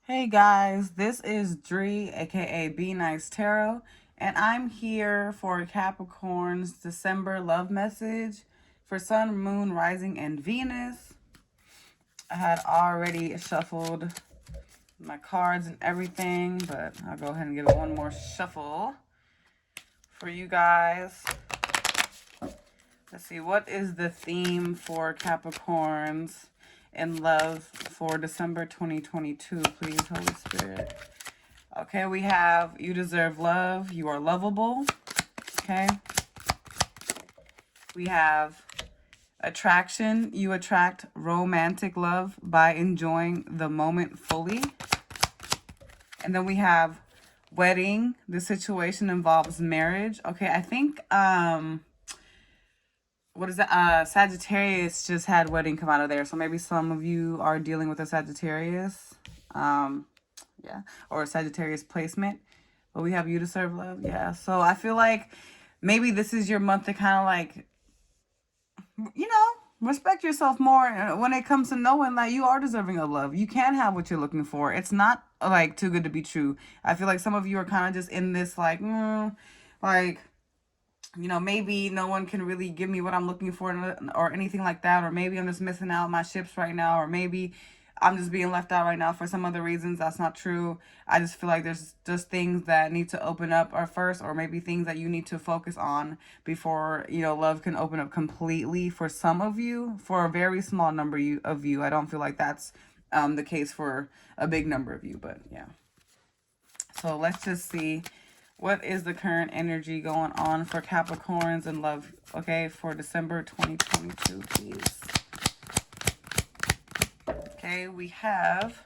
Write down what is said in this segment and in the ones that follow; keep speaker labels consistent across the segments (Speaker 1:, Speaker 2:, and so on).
Speaker 1: Hey guys, this is Dree, aka Be Nice Tarot, and I'm here for Capricorn's December love message for Sun, Moon, Rising, and Venus. I had already shuffled my cards and everything, but I'll go ahead and give it one more shuffle for you guys. Let's see, what is the theme for Capricorns in love for December 2022? Please, Holy Spirit. Okay, we have you deserve love. You are lovable. Okay. We have attraction. You attract romantic love by enjoying the moment fully. And then we have wedding. The situation involves marriage. Okay, I think what is that? Sagittarius just had wedding come out of there. So maybe some of you are dealing with a Sagittarius. Yeah, or a Sagittarius placement. But we have you to serve love. Yeah. So I feel like maybe this is your month to kind of like, respect yourself more when it comes to knowing that you are deserving of love. You can have what you're looking for. It's not like too good to be true. I feel like some of you are kind of just in this like, like, maybe no one can really give me what I'm looking for or anything like that. Or maybe I'm just missing out my ships right now. Or maybe I'm just being left out right now for some other reasons. That's not true. I just feel like there's just things that need to open up or first, or maybe things that you need to focus on before, love can open up completely for some of you. For a very small number of you. I don't feel like that's the case for a big number of you, but yeah. So let's just see. What is the current energy going on for Capricorns and love, okay, for December 2022, please? Okay, we have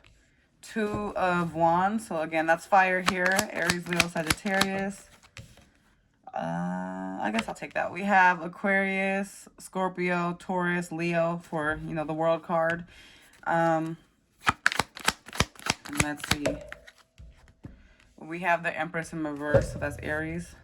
Speaker 1: Two of Wands. So again, that's fire here. Aries, Leo, Sagittarius. I guess I'll take that. We have Aquarius, Scorpio, Taurus, Leo for, the World card. And let's see. We have the Empress in reverse, so that's Aries.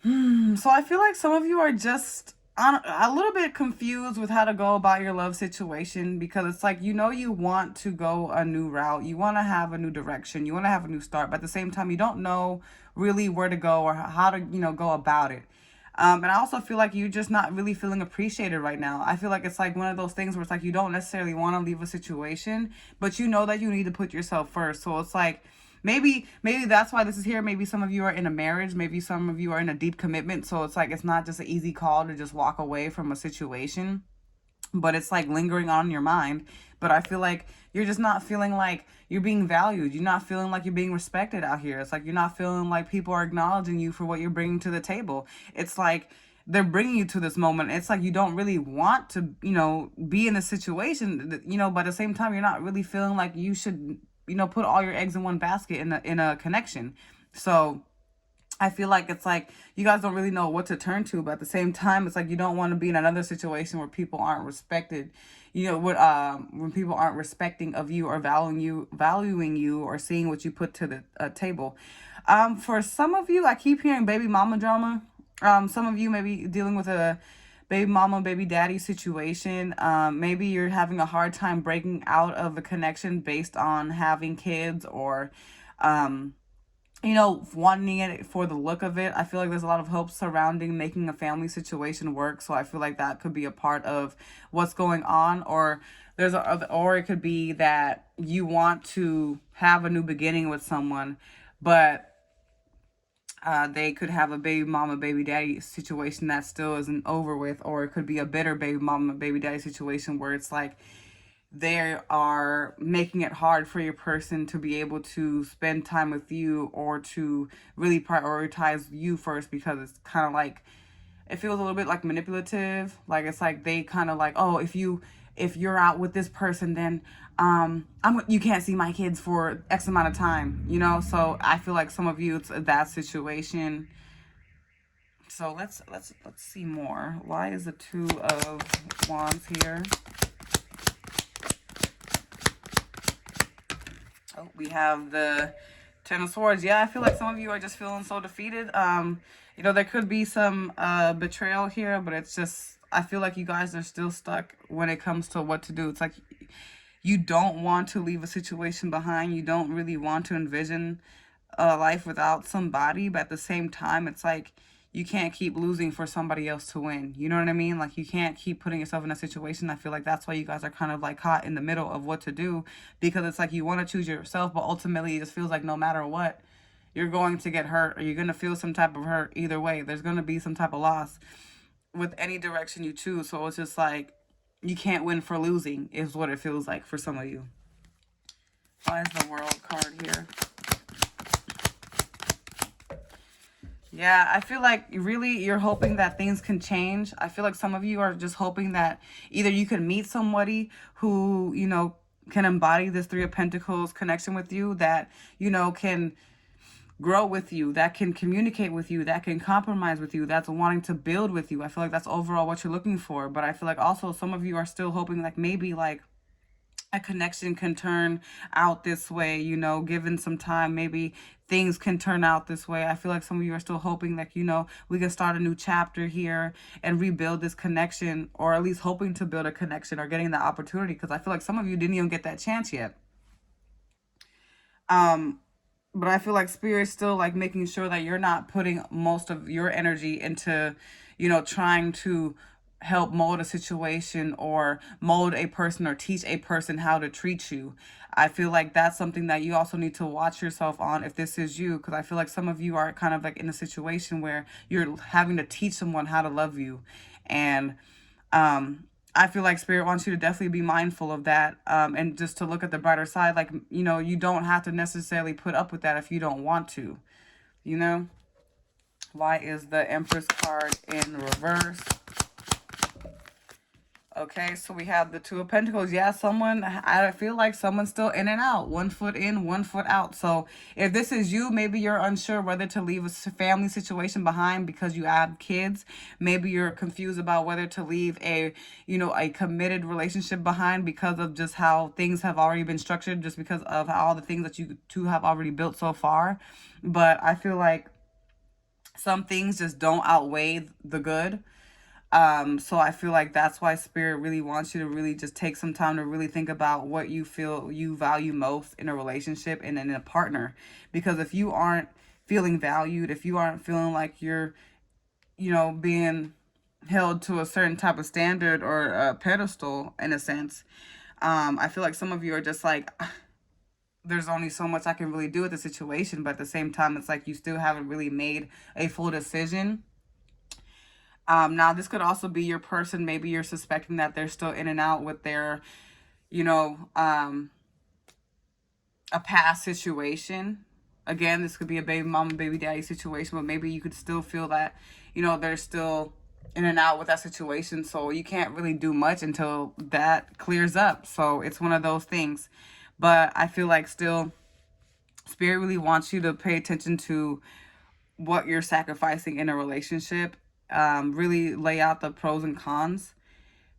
Speaker 1: So I feel like some of you are just a little bit confused with how to go about your love situation, because it's like, you want to go a new route. You want to have a new direction. You want to have a new start. But at the same time, you don't know really where to go or how to, go about it. And I also feel like you're just not really feeling appreciated right now. I feel like it's like one of those things where it's like you don't necessarily want to leave a situation, but you know that you need to put yourself first. So it's like maybe that's why this is here. Maybe some of you are in a marriage. Maybe some of you are in a deep commitment. So it's like it's not just an easy call to just walk away from a situation, but it's like lingering on your mind. But I feel like you're just not feeling like you're being valued. You're not feeling like you're being respected out here. It's like you're not feeling like people are acknowledging you for what you're bringing to the table. It's like they're bringing you to this moment. It's like you don't really want to, be in a situation, but at the same time, you're not really feeling like you should, put all your eggs in one basket in a connection. So I feel like it's like you guys don't really know what to turn to, but at the same time, it's like you don't want to be in another situation where people aren't respected. When people aren't respecting of you or valuing you, or seeing what you put to the table. For some of you, I keep hearing baby mama drama. Some of you may be dealing with a baby mama, baby daddy situation. Maybe you're having a hard time breaking out of a connection based on having kids, or wanting it for the look of it. I feel like there's a lot of hope surrounding making a family situation work. So I feel like that could be a part of what's going on. Or or it could be that you want to have a new beginning with someone, but they could have a baby mama, baby daddy situation that still isn't over with. Or it could be a bitter baby mama, baby daddy situation where it's like, they are making it hard for your person to be able to spend time with you, or to really prioritize you first, because it's kind of like, it feels a little bit like manipulative. Like it's like they kind of like, oh, if you're out with this person, then you can't see my kids for X amount of time, So I feel like some of you, it's that situation. So let's see more. Why is the Two of Wands here? Oh, we have the Ten of Swords. Yeah, I feel like some of you are just feeling so defeated. There could be some betrayal here, but it's just, I feel like you guys are still stuck when it comes to what to do. It's like you don't want to leave a situation behind. You don't really want to envision a life without somebody, but at the same time, it's like you can't keep losing for somebody else to win. You know what I mean? Like you can't keep putting yourself in a situation. I feel like that's why you guys are kind of like caught in the middle of what to do, because it's like you want to choose yourself, but ultimately it just feels like no matter what, you're going to get hurt or you're going to feel some type of hurt either way. There's going to be some type of loss with any direction you choose. So it's just like you can't win for losing is what it feels like for some of you. Why is the World card here? Yeah, I feel like really you're hoping that things can change. I feel like some of you are just hoping that either you can meet somebody who, can embody this Three of Pentacles connection with you, that, can grow with you, that can communicate with you, that can compromise with you, that's wanting to build with you. I feel like that's overall what you're looking for. But I feel like also some of you are still hoping like maybe like a connection can turn out this way, given some time, maybe things can turn out this way. I feel like some of you are still hoping like, we can start a new chapter here and rebuild this connection, or at least hoping to build a connection or getting the opportunity. Because I feel like some of you didn't even get that chance yet. But I feel like Spirit's still like making sure that you're not putting most of your energy into, trying to help mold a situation or mold a person or teach a person how to treat you. I feel like that's something that you also need to watch yourself on if this is you, because I feel like some of you are kind of like in a situation where you're having to teach someone how to love you. And I feel like Spirit wants you to definitely be mindful of that, and just to look at the brighter side. Like, you don't have to necessarily put up with that if you don't want to, Why is the Empress card in reverse? Okay, so we have the Two of Pentacles. Yeah, I feel like someone's still in and out. 1 foot in, 1 foot out. So if this is you, maybe you're unsure whether to leave a family situation behind because you have kids. Maybe you're confused about whether to leave a committed relationship behind because of just how things have already been structured, just because of all the things that you two have already built so far. But I feel like some things just don't outweigh the good. So I feel like that's why Spirit really wants you to really just take some time to really think about what you feel you value most in a relationship and in a partner. Because if you aren't feeling valued, if you aren't feeling like you're, being held to a certain type of standard or a pedestal in a sense, I feel like some of you are just like, there's only so much I can really do with the situation. But at the same time, it's like you still haven't really made a full decision. Now, this could also be your person. Maybe you're suspecting that they're still in and out with their, a past situation. Again, this could be a baby mama, baby daddy situation, but maybe you could still feel that, they're still in and out with that situation. So you can't really do much until that clears up. So it's one of those things. But I feel like still Spirit really wants you to pay attention to what you're sacrificing in a relationship. Really lay out the pros and cons,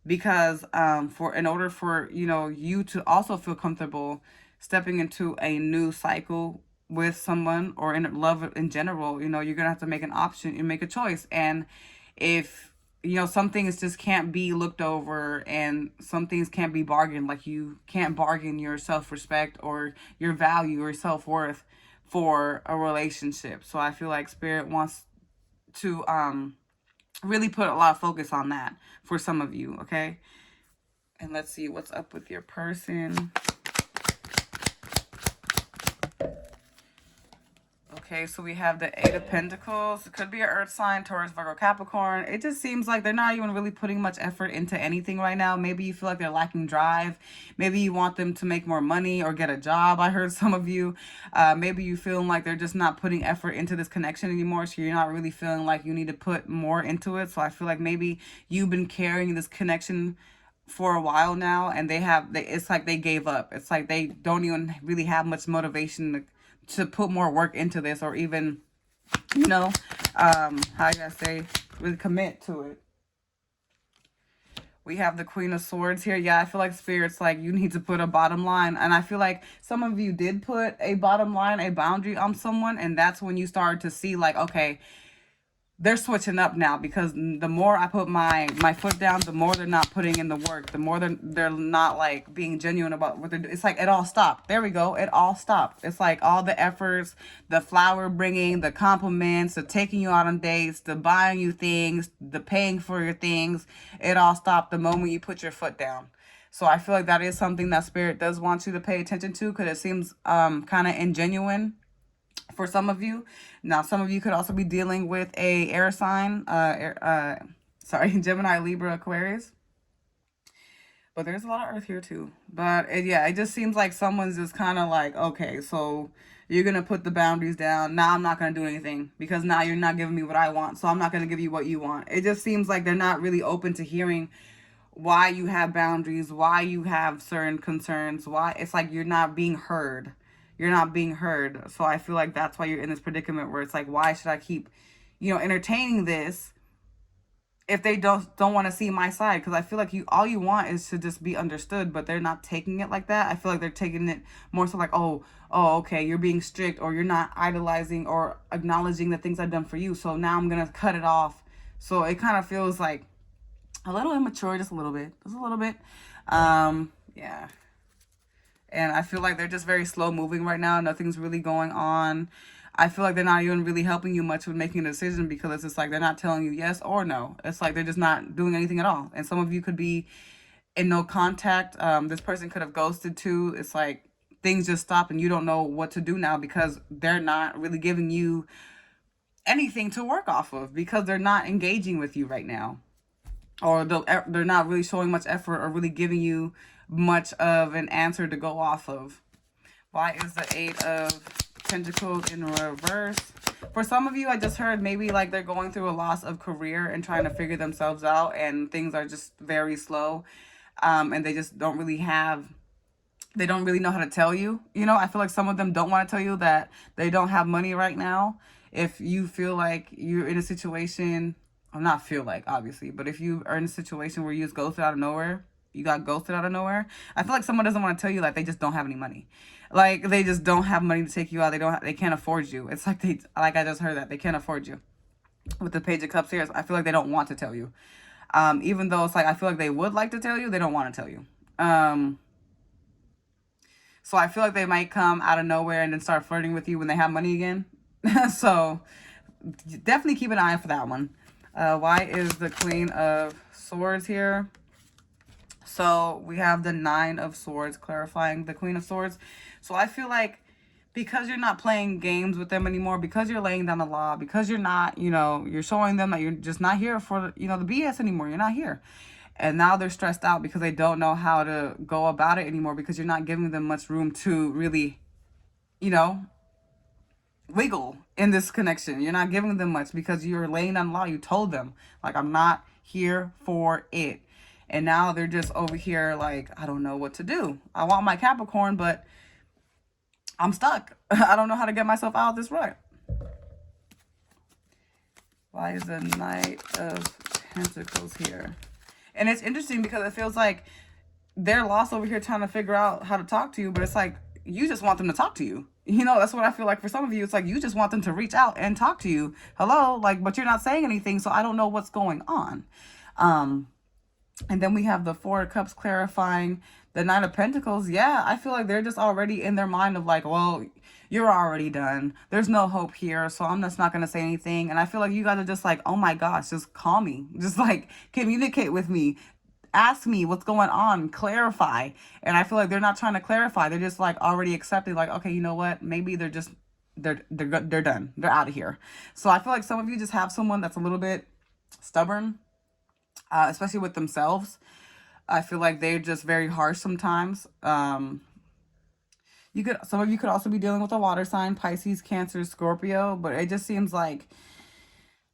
Speaker 1: because in order for you to also feel comfortable stepping into a new cycle with someone or in love in general, you're gonna have to make an option and make a choice. And if some things just can't be looked over and some things can't be bargained, like you can't bargain your self-respect or your value or self-worth for a relationship. So I feel like Spirit wants to really put a lot of focus on that for some of you, okay? And let's see what's up with your person. Okay, so we have the Eight of Pentacles. It could be an Earth sign, Taurus, Virgo, Capricorn. It just seems like they're not even really putting much effort into anything right now. Maybe you feel like they're lacking drive. Maybe you want them to make more money or get a job. I heard some of you. Maybe you feeling like they're just not putting effort into this connection anymore. So you're not really feeling like you need to put more into it. So I feel like maybe you've been carrying this connection for a while now, and it's like they gave up. It's like they don't even really have much motivation to put more work into this, or even, how I gotta say, really commit to it. We have the Queen of Swords here. Yeah, I feel like Spirit's like, you need to put a bottom line. And I feel like some of you did put a bottom line, a boundary on someone. And that's when you started to see like, okay, they're switching up now, because the more I put my foot down, the more they're not putting in the work, the more they're not like being genuine about what they're doing. It's like it all stopped. There we go. It all stopped. It's like all the efforts, the flower bringing, the compliments, the taking you out on dates, the buying you things, the paying for your things. It all stopped the moment you put your foot down. So I feel like that is something that spirit does want you to pay attention to, because it seems kind of ingenuine for some of you. Now, some of you could also be dealing with a air sign, sorry, Gemini, Libra, Aquarius. But there's a lot of earth here too. But yeah, it just seems like someone's just kind of like, okay, so you're going to put the boundaries down. Now I'm not going to do anything, because now you're not giving me what I want. So I'm not going to give you what you want. It just seems like they're not really open to hearing why you have boundaries, why you have certain concerns, why it's like you're not being heard. You're not being heard. So I feel like that's why you're in this predicament where it's like, why should I keep, entertaining this if they don't want to see my side? Because I feel like all you want is to just be understood, but they're not taking it like that. I feel like they're taking it more so like, oh, okay, you're being strict, or you're not idolizing or acknowledging the things I've done for you. So now I'm gonna cut it off. So it kind of feels like a little immature, just a little bit, yeah. And I feel like they're just very slow moving right now. Nothing's really going on. I feel like they're not even really helping you much with making a decision, because it's just like they're not telling you yes or no. It's like they're just not doing anything at all. And some of you could be in no contact. This person could have ghosted too. It's like things just stop and you don't know what to do now, because they're not really giving you anything to work off of, because they're not engaging with you right now. Or they're not really showing much effort or really giving you much of an answer to go off of. Why is the Eight of Pentacles in reverse? For some of you, I just heard maybe like they're going through a loss of career and trying to figure themselves out, and things are just very slow. And they just don't really know how to tell you. I feel like some of them don't want to tell you that they don't have money right now. If you feel like you're in a situation, I'll not feel like, obviously, but if you are in a situation where you just ghosted out of nowhere, you got ghosted out of nowhere, I feel like someone doesn't want to tell you that they just don't have any money. Like, they just don't have money to take you out. They can't afford you. It's like like I just heard that they can't afford you. With the Page of Cups here, I feel like they don't want to tell you. Even though it's like, I feel like they would like to tell you, they don't want to tell you. So I feel like they might come out of nowhere and then start flirting with you when they have money again. So definitely keep an eye for that one. Why is the Queen of Swords here? So we have the Nine of Swords clarifying the Queen of Swords. So I feel like because you're not playing games with them anymore, because you're laying down the law, because you're not, you're showing them that you're just not here for, the BS anymore. You're not here. And now they're stressed out because they don't know how to go about it anymore, because you're not giving them much room to really, wiggle in this connection. You're not giving them much because you're laying down the law. You told them, like, I'm not here for it. And now they're just over here like, I don't know what to do. I want my Capricorn, but I'm stuck. I don't know how to get myself out of this rut. Why is the Knight of Pentacles here? And it's interesting because it feels like they're lost over here trying to figure out how to talk to you, but it's like you just want them to talk to you. That's what I feel like for some of you. It's like you just want them to reach out and talk to you. Hello, like, but you're not saying anything, so I don't know what's going on. And then we have the Four of Cups clarifying the Nine of Pentacles. Yeah, I feel like they're just already in their mind of like, well, you're already done. There's no hope here, so I'm just not going to say anything. And I feel like you guys are just like, oh my gosh, just call me. Just like communicate with me. Ask me what's going on. Clarify. And I feel like they're not trying to clarify. They're just like already accepting like, okay, you know what? Maybe they're done. They're out of here. So I feel like some of you just have someone that's a little bit stubborn. Especially with themselves. I feel like they're just very harsh sometimes. Some of you could also be dealing with a water sign, Pisces, Cancer, Scorpio, but it just seems like,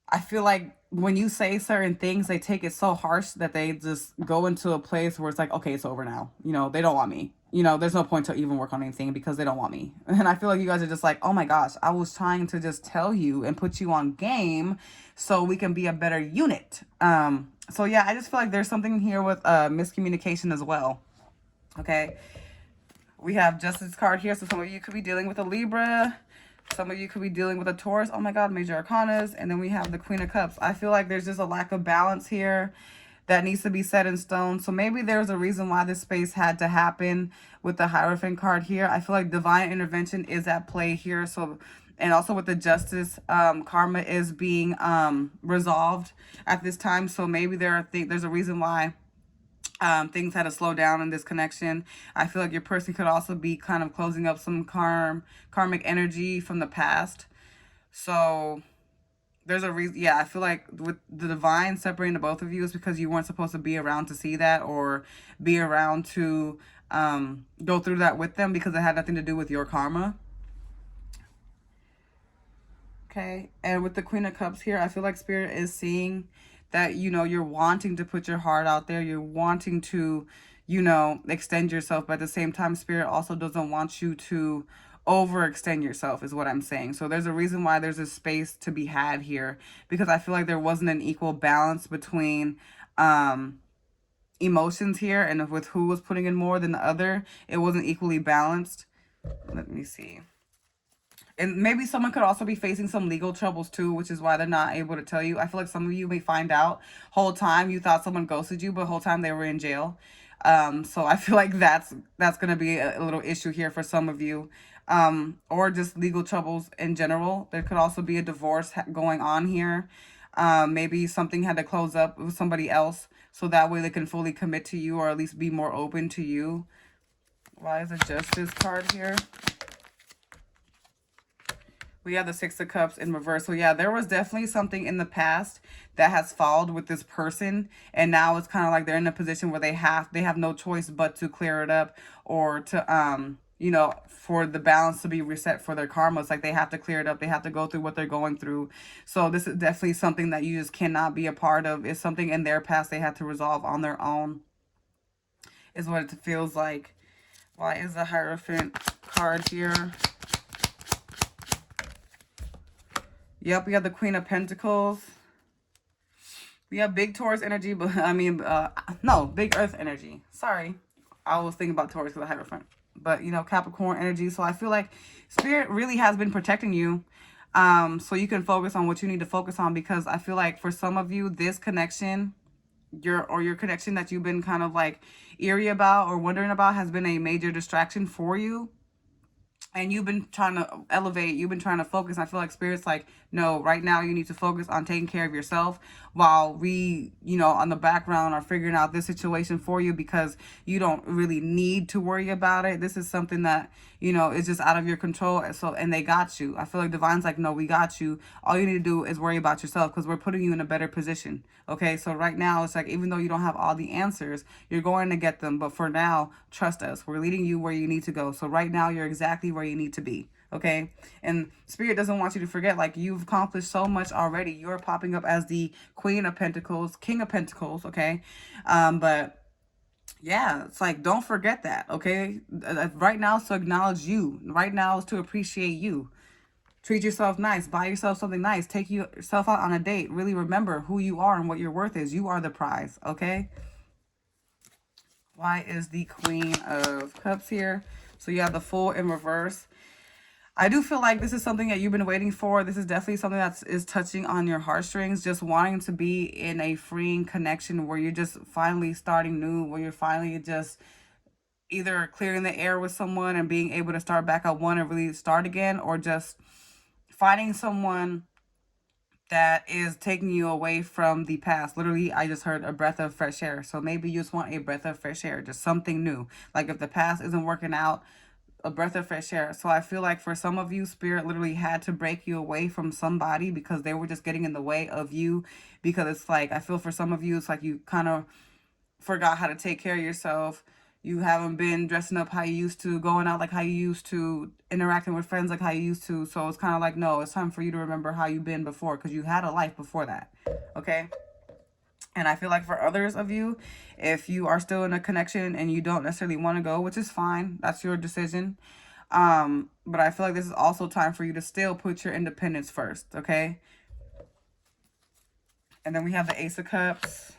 Speaker 1: I feel like when you say certain things, they take it so harsh that they just go into a place where it's like, okay, it's over now. They don't want me. There's no point to even work on anything because they don't want me. And I feel like you guys are just like, oh my gosh, I was trying to just tell you and put you on game so we can be a better unit. So yeah, I just feel like there's something here with miscommunication as well. Okay. We have Justice card here. So some of you could be dealing with a Libra, Some of you could be dealing with a Taurus. Oh my God, major arcanas. And then we have the Queen of Cups. I feel like there's just a lack of balance here that needs to be set in stone. So maybe there's a reason why this space had to happen with the Hierophant card here. I feel like divine intervention is at play here. So, and also with the Justice, karma is being resolved at this time. So maybe there's a reason why things had to slow down in this connection. I feel like your person could also be kind of closing up some karmic energy from the past. So there's a reason. Yeah, I feel like with the divine separating the both of you is because you weren't supposed to be around to see that or be around to go through that with them, because it had nothing to do with your karma. Okay, and with the Queen of Cups here, I feel like Spirit is seeing that, you know, you're wanting to put your heart out there. You're wanting to, you know, extend yourself. But at the same time, Spirit also doesn't want you to overextend yourself, is what I'm saying. So there's a reason why there's a space to be had here, because I feel like there wasn't an equal balance between emotions here, and with who was putting in more than the other. It wasn't equally balanced. Let me see. And maybe someone could also be facing some legal troubles too, which is why they're not able to tell you. I feel like some of you may find out whole time you thought someone ghosted you, but whole time they were in jail. So I feel like that's going to be a little issue here for some of you. Or just legal troubles in general. There could also be a divorce going on here. Maybe something had to close up with somebody else, so that way they can fully commit to you, or at least be more open to you. Why is the Justice card here? We have the Six of Cups in reverse. So yeah, there was definitely something in the past that has followed with this person. And now it's kind of like they're in a position where they have no choice but to clear it up, or to, you know, for the balance to be reset for their karma. It's like they have to clear it up. They have to go through what they're going through. So this is definitely something that you just cannot be a part of. It's something in their past they had to resolve on their own, is what it feels like. Why is the Hierophant card here? Yep, we have the Queen of Pentacles. We have big Taurus energy, but I mean, no, big Earth energy. Sorry. I was thinking about Taurus because I had a friend. But, you know, Capricorn energy. So I feel like Spirit really has been protecting you. So you can focus on what you need to focus on, because I feel like for some of you, this connection, your connection that you've been kind of like eerie about or wondering about, has been a major distraction for you. And you've been trying to elevate, you've been trying to focus. I feel like Spirit's like, no, right now you need to focus on taking care of yourself, while we, you know, on the background are figuring out this situation for you, because you don't really need to worry about it. This is something that, you know, is just out of your control. So, and they got you. I feel like Divine's like, no, we got you. All you need to do is worry about yourself, because we're putting you in a better position. Okay, so right now it's like, even though you don't have all the answers, you're going to get them. But for now, trust us. We're leading you where you need to go. So right now you're exactly where you need to be. Okay, and Spirit doesn't want you to forget, like, you've accomplished so much already. You're popping up as the Queen of Pentacles, King of Pentacles. Okay, but yeah, it's like, don't forget that. Okay, right now is to acknowledge you. Right now is to appreciate you. Treat yourself nice. Buy yourself something nice. Take yourself out on a date. Really remember who you are and what your worth is. You are the prize. Okay. Why is the Queen of Cups here? So you have the Fool in reverse. I do feel like this is something that you've been waiting for. This is definitely something that is touching on your heartstrings. Just wanting to be in a freeing connection where you're just finally starting new, where you're finally just either clearing the air with someone and being able to start back at one and really start again, or just finding someone that is taking you away from the past. Literally, I just heard a breath of fresh air. So maybe you just want a breath of fresh air, just something new. Like if the past isn't working out, a breath of fresh air. So I feel like for some of you, Spirit literally had to break you away from somebody because they were just getting in the way of you. Because it's like, I feel for some of you, it's like you kind of forgot how to take care of yourself. You haven't been dressing up how you used to, going out like how you used to, interacting with friends like how you used to. So it's kind of like, no, it's time for you to remember how you've been before, because you had a life before that. Okay? And I feel like for others of you, if you are still in a connection and you don't necessarily want to go, which is fine, that's your decision. But I feel like this is also time for you to still put your independence first, okay? And then we have the Ace of Cups.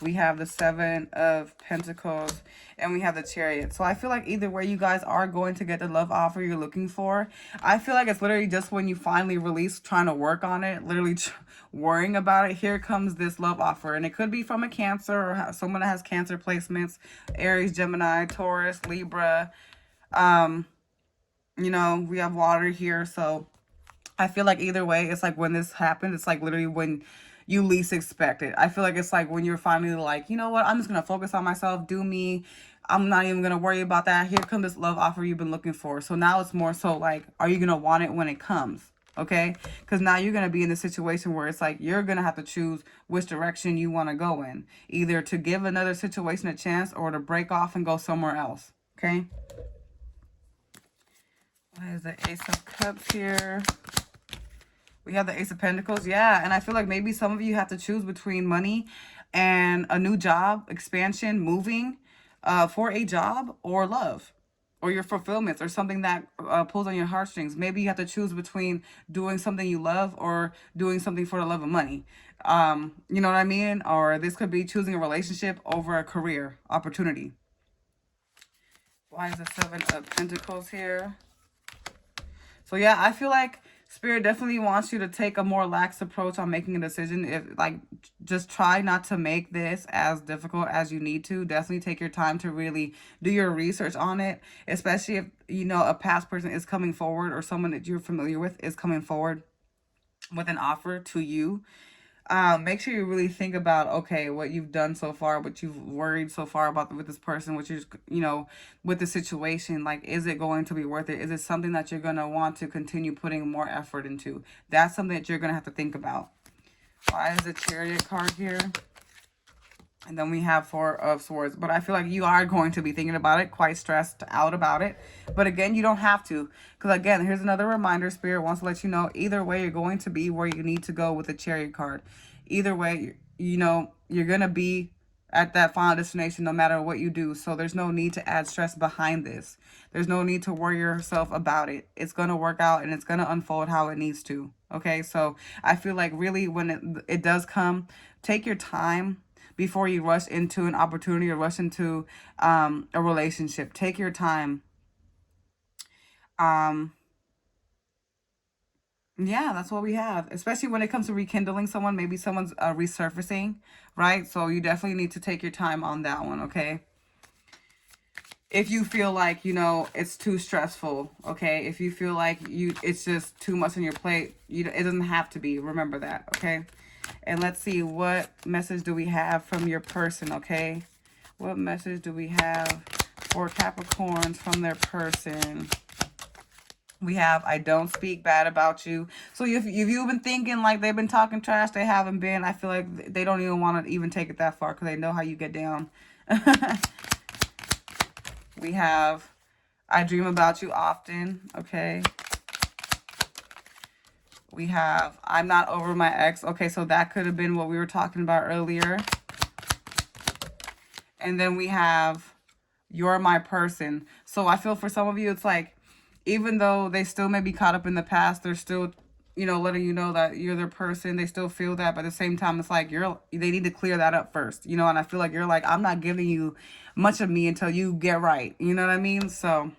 Speaker 1: We have the Seven of Pentacles, and we have the Chariot. So I feel like either way, you guys are going to get the love offer you're looking for. I feel like it's literally just when you finally release trying to work on it, literally worrying about it, here comes this love offer. And it could be from a Cancer or someone that has Cancer placements, Aries, Gemini, Taurus, Libra. You know, we have water here, so I feel like either way, it's like when this happens, it's like literally when you least expect it. I feel like it's like when you're finally like, you know what, I'm just going to focus on myself, do me. I'm not even going to worry about that. Here comes this love offer you've been looking for. So now it's more so like, are you going to want it when it comes? Okay? Because now you're going to be in the situation where it's like you're going to have to choose which direction you want to go in. Either to give another situation a chance or to break off and go somewhere else. Okay? What is the Ace of Cups here? We have the Ace of Pentacles. Yeah, and I feel like maybe some of you have to choose between money and a new job, expansion, moving for a job, or love, or your fulfillments, or something that pulls on your heartstrings. Maybe you have to choose between doing something you love or doing something for the love of money. You know what I mean? Or this could be choosing a relationship over a career opportunity. Why is the Seven of Pentacles here? So yeah, I feel like Spirit definitely wants you to take a more lax approach on making a decision. If like, just try not to make this as difficult as you need to. Definitely take your time to really do your research on it, especially if, you know, a past person is coming forward or someone that you're familiar with is coming forward with an offer to you. Make sure you really think about, okay, what you've done so far, what you've worried so far about with this person, what you're, you know, with the situation. Like, is it going to be worth it? Is it something that you're going to want to continue putting more effort into? That's something that you're going to have to think about. Why is the Chariot card here? And then we have Four of Swords. But I feel like you are going to be thinking about it, quite stressed out about it. But again, you don't have to. Because again, here's another reminder. Spirit wants to let you know, either way, you're going to be where you need to go with the Chariot card. Either way, you know, you're going to be at that final destination no matter what you do. So there's no need to add stress behind this. There's no need to worry yourself about it. It's going to work out and it's going to unfold how it needs to. Okay, so I feel like really when it does come, take your time before you rush into an opportunity or rush into a relationship. Take your time. Yeah, that's what we have. Especially when it comes to rekindling someone. Maybe someone's resurfacing, right? So you definitely need to take your time on that one, okay? If you feel like, you know, it's too stressful, okay? If you feel like it's just too much on your plate, it doesn't have to be. Remember that, okay? And let's see, what message do we have from your person, okay? What message do we have for Capricorns from their person? We have, I don't speak bad about you. So if you've been thinking like they've been talking trash, they haven't been. I feel like they don't even want to even take it that far because they know how you get down. We have, I dream about you often, okay? We have, I'm not over my ex. Okay, so that could have been what we were talking about earlier. And then we have, you're my person. So I feel for some of you, it's like, even though they still may be caught up in the past, they're still, you know, letting you know that you're their person. They still feel that, but at the same time, it's like they need to clear that up first, you know. And I feel like you're like, I'm not giving you much of me until you get right. You know what I mean? So,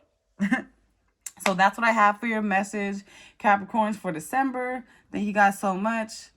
Speaker 1: so that's what I have for your message, Capricorns, for December. Thank you guys so much.